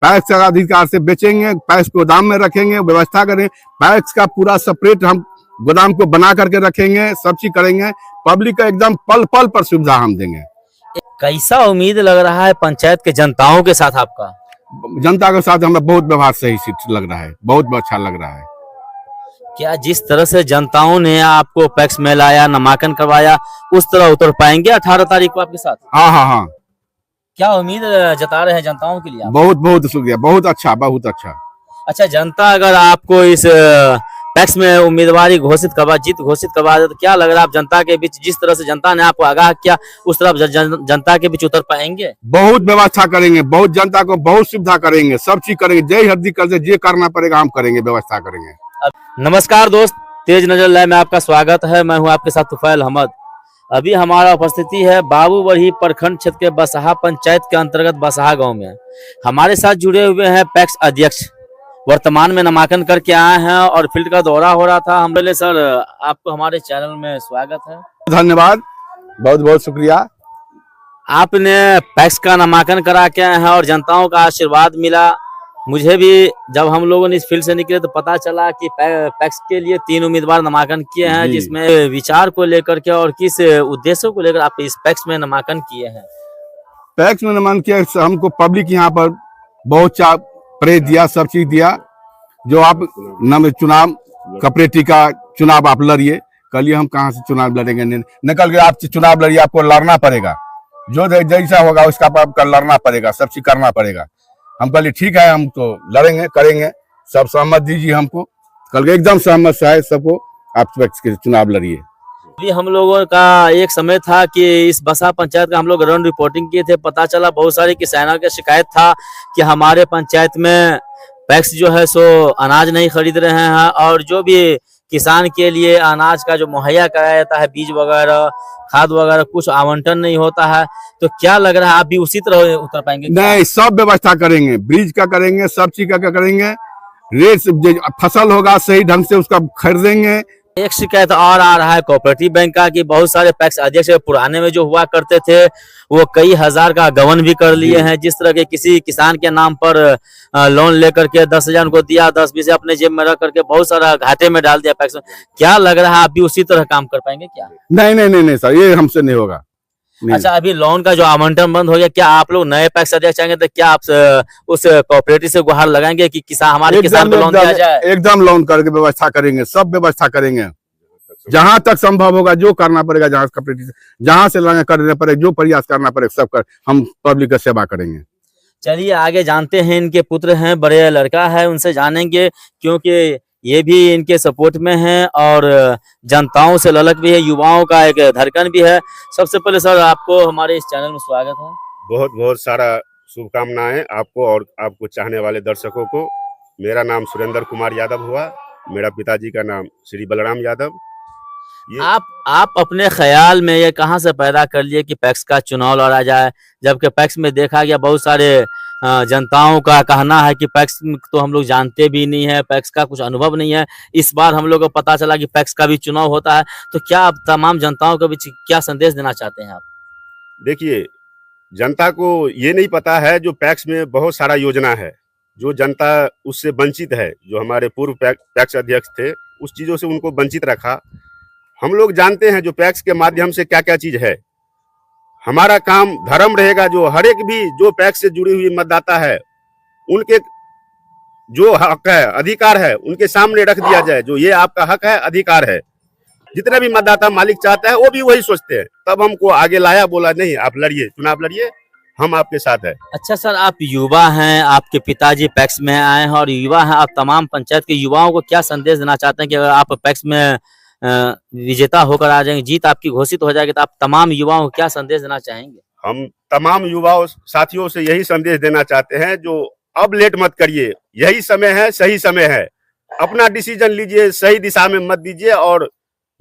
PACS का अधिकार से बेचेंगे, पैक्स गोदाम में रखेंगे, व्यवस्था करेंगे, पैक्स का पूरा सेपरेट हम गोदाम को बना करके रखेंगे, सब चीज करेंगे। पब्लिक का एकदम पल पल पर सुविधा हम देंगे। कैसा उम्मीद लग रहा है पंचायत के जनताओं के साथ आपका? जनता के साथ हमें बहुत व्यवहार सही लग रहा है, बहुत अच्छा लग रहा है। क्या जिस तरह से जनताओं ने आपको पैक्स में लाया, नामांकन करवाया, उस तरह उतर पाएंगे 18 तारीख को आपके साथ? हाँ हाँ हाँ, क्या उम्मीद जता रहे हैं जनताओं के लिए आप? बहुत बहुत शुक्रिया, बहुत अच्छा, बहुत अच्छा। अच्छा, जनता अगर आपको इस पैक्स में उम्मीदवारी जीत घोषित करवा दे तो क्या लग रहा है आप जनता के बीच, जिस तरह से जनता ने आपको आगाह किया, उस तरह जनता के बीच उतर पाएंगे? बहुत व्यवस्था करेंगे, बहुत जनता को बहुत सुविधा करेंगे, सब चीज करेंगे, जय हर्दी कर दे, जे करना पड़ेगा हम करेंगे, व्यवस्था करेंगे। नमस्कार दोस्त, तेज नजर लाइव में आपका स्वागत है। मैं हूं आपके साथ तुफैल अहमद। अभी हमारा उपस्थिति है बाबूबरही प्रखंड क्षेत्र के बसहा पंचायत के अंतर्गत बसहा गांव में। हमारे साथ जुड़े हुए हैं पैक्स अध्यक्ष, वर्तमान में नामांकन करके आए हैं और फील्ड का दौरा हो रहा था। हम बोले सर आपको हमारे चैनल में स्वागत है। धन्यवाद, बहुत बहुत शुक्रिया। आपने पैक्स का नामांकन करा के आए हैं और जनताओं का आशीर्वाद मिला। मुझे भी जब हम लोगों ने इस फील्ड से निकले तो पता चला कि पैक्स के लिए 3 उम्मीदवार नामांकन किए हैं, जिसमें विचार को लेकर के और किस उद्देश्यों को लेकर आप इस पैक्स में नामांकन किए हैं? पैक्स में नामांकन किया, हमको पब्लिक यहाँ पर बहुत प्रेज दिया, सब चीज दिया। जो आप चुनाव कॉपरेटिव का चुनाव आप लड़िए, कल हम कहाँ से चुनाव लड़ेंगे, निकल के आप चुनाव लड़िए, आपको लड़ना पड़ेगा, जो जैसा होगा उसका आपका लड़ना पड़ेगा, सब चीज करना पड़ेगा। हम कहलिए ठीक है, हम तो लड़ेंगे, करेंगे, सब सहमत दीजिए हमको। कल के एकदम सहमत है सबको, आप पैक्स के चुनाव लड़िए। अभी हम लोगों का एक समय था कि इस बसहा पंचायत का हम लोग ग्राउंड रिपोर्टिंग किए थे, पता चला बहुत सारे किसानों की शिकायत था कि हमारे पंचायत में पैक्स जो है सो अनाज नहीं खरीद रहे हैं, और जो भी किसान के लिए अनाज का जो मुहैया कराया जाता है, बीज वगैरह, खाद वगैरह, कुछ आवंटन नहीं होता है। तो क्या लग रहा है आप भी उसी तरह उतर पाएंगे? नहीं, सब व्यवस्था करेंगे, ब्रिज का करेंगे, सब चीज का करेंगे, रेट फसल होगा सही ढंग से उसका खरीदेंगे। एक शिकायत और आ रहा है कोऑपरेटिव बैंक का कि बहुत सारे पैक्स अध्यक्ष पुराने में जो हुआ करते थे वो कई हजार का गबन भी कर लिए हैं। जिस तरह के किसी किसान के नाम पर लोन लेकर के 10,000 को दिया, 10-20 अपने जेब में रख करके बहुत सारा घाटे में डाल दिया पैक्स में। क्या लग रहा है आप भी उसी तरह काम कर पाएंगे क्या? नहीं नहीं नहीं नहीं सर, ये हमसे नहीं होगा। अच्छा, अभी लोन का जो आवंटन बंद हो गया, क्या आप लोग नए पैक्स अध्यक्ष आएंगे तो क्या आप उस कोऑपरेटिव से गुहार लगाएंगे कि हमारे किसान को लोन दिया जाए? एकदम लोन करके व्यवस्था करेंगे, सब व्यवस्था करेंगे, जहां तक संभव होगा, जो करना पड़ेगा, जहां से करना पड़ेगा, जो प्रयास करना पड़ेगा, सब कर हम पब्लिक का सेवा करेंगे। चलिए आगे जानते हैं, इनके पुत्र हैं, बड़े लड़का है, उनसे जानेंगे, क्योंकि ये भी इनके सपोर्ट में है और जनताओं से ललक भी है, युवाओं का एक धड़कन भी है। सबसे पहले सर आपको हमारे इस चैनल में स्वागत है। बहुत बहुत सारा शुभकामनाएं आपको और आपको चाहने वाले दर्शकों को। मेरा नाम सुरेंद्र कुमार यादव हुआ, मेरा पिताजी का नाम श्री बलराम यादव। आप अपने ख्याल में ये कहाँ से पैदा कर लिए कि पैक्स का चुनाव लड़ा जाए, जबकि पैक्स में देखा गया बहुत सारे जनताओं का कहना है कि पैक्स तो हम लोग जानते भी नहीं है, पैक्स का कुछ अनुभव नहीं है। इस बार हम लोग को पता चला कि पैक्स का भी चुनाव होता है, तो क्या आप तमाम जनताओं के बीच क्या संदेश देना चाहते हैं आप? देखिए, जनता को ये नहीं पता है जो पैक्स में बहुत सारा योजना है, जो जनता उससे वंचित है। जो हमारे पूर्व पैक्स अध्यक्ष थे, उस चीजों से उनको वंचित रखा। हम लोग जानते हैं जो पैक्स के माध्यम से क्या क्या चीज है। हमारा काम धर्म रहेगा, जो हर एक भी जो पैक्स से जुड़ी हुई मतदाता है, उनके जो हक है, अधिकार है, उनके सामने रख दिया जाए। जो ये आपका हक है, अधिकार है, जितने भी मतदाता मालिक चाहता है वो भी वही सोचते हैं। तब हमको आगे लाया, बोला नहीं आप लड़िए, चुनाव लड़िए, हम आपके साथ है। अच्छा सर, आप युवा हैं, आपके पिताजी पैक्स में आए हैं और युवा हैं, आप तमाम पंचायत के युवाओं को क्या संदेश देना चाहते हैं कि अगर आप पैक्स में विजेता होकर आ जाएंगे, जीत आपकी घोषित हो जाएगी, तो आप तमाम युवाओं को क्या संदेश देना चाहेंगे? हम तमाम युवाओं साथियों से यही संदेश देना चाहते हैं, जो अब लेट मत करिए, यही समय है, सही समय है, अपना डिसीजन लीजिए, सही दिशा में मत दीजिए और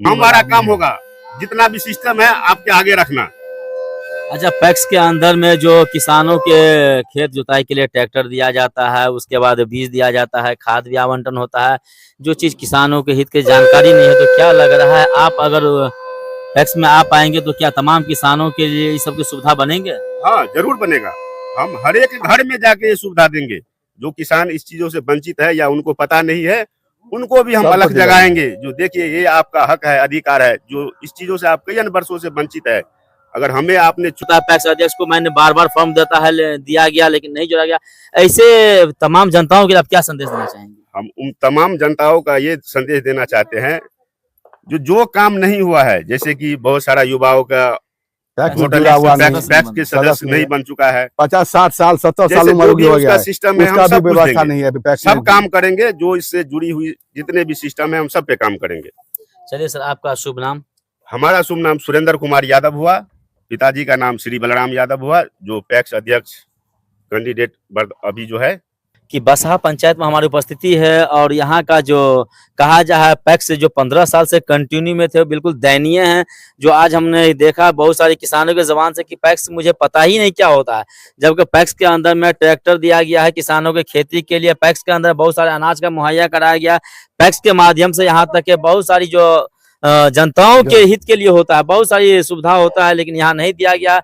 हमारा काम होगा, जितना भी सिस्टम है आपके आगे रखना। अच्छा, पैक्स के अंदर में जो किसानों के खेत जुताई के लिए ट्रैक्टर दिया जाता है, उसके बाद बीज दिया जाता है, खाद भी आवंटन होता है, जो चीज किसानों के हित की जानकारी नहीं है, तो क्या लग रहा है आप अगर पैक्स में आ पाएंगे तो क्या तमाम किसानों के लिए इस सब की सुविधा बनेंगे? हाँ, जरूर बनेगा। हम हर एक घर में जाके ये सुविधा देंगे। जो किसान इस चीजों से वंचित है या उनको पता नहीं है, उनको भी हम सबको अलग दिलाएंगे। जगाएंगे। जो देखिए ये आपका हक है, अधिकार है, जो इस चीजों से आप कई वर्षों से वंचित है। अगर हमें आपने होता है पैक्स अध्यक्ष को मैंने बार बार फॉर्म देता है दिया गया लेकिन नहीं जोड़ा गया। ऐसे तमाम जनताओं के लिए आप क्या संदेश देना चाहेंगे? हम उन तमाम जनताओं का ये संदेश देना चाहते हैं जो काम नहीं हुआ है, जैसे कि बहुत सारा युवाओं का टैक्स में वोटर जुड़ा हुआ लिस्ट नहीं, पैक्स के सदस्य नहीं बन चुका है। 50-60 साल 70 साल जैसे उम्र जो की भी हो उसका गया है, सिस्टम है हम उसका सब भी कुछ व्यवस्था देंगे। नहीं है अभी पैक्स सब में। काम करेंगे, जो इससे जुड़ी हुई जितने भी सिस्टम है हम सब पे काम करेंगे। चलिए सर, आपका शुभ नाम? हमारा शुभ नाम सुरेंद्र कुमार यादव हुआ, पिताजी का नाम श्री बलराम यादव हुआ, जो पैक्स अध्यक्ष कैंडिडेट अभी जो है। कि बसहा पंचायत में हमारी उपस्थिति है और यहाँ का जो कहा जाए पैक्स जो 15 साल से कंटिन्यू में थे वो बिल्कुल दयनीय है। जो आज हमने देखा बहुत सारे किसानों के जबान से कि पैक्स मुझे पता ही नहीं क्या होता है, जबकि पैक्स के अंदर में ट्रैक्टर दिया गया है किसानों के खेती के लिए, पैक्स के अंदर बहुत सारे अनाज का मुहैया कराया गया, पैक्स के माध्यम से यहाँ तक के बहुत सारी जो जनताओं के हित के लिए होता है बहुत सारी सुविधा होता है, लेकिन यहाँ नहीं दिया गया।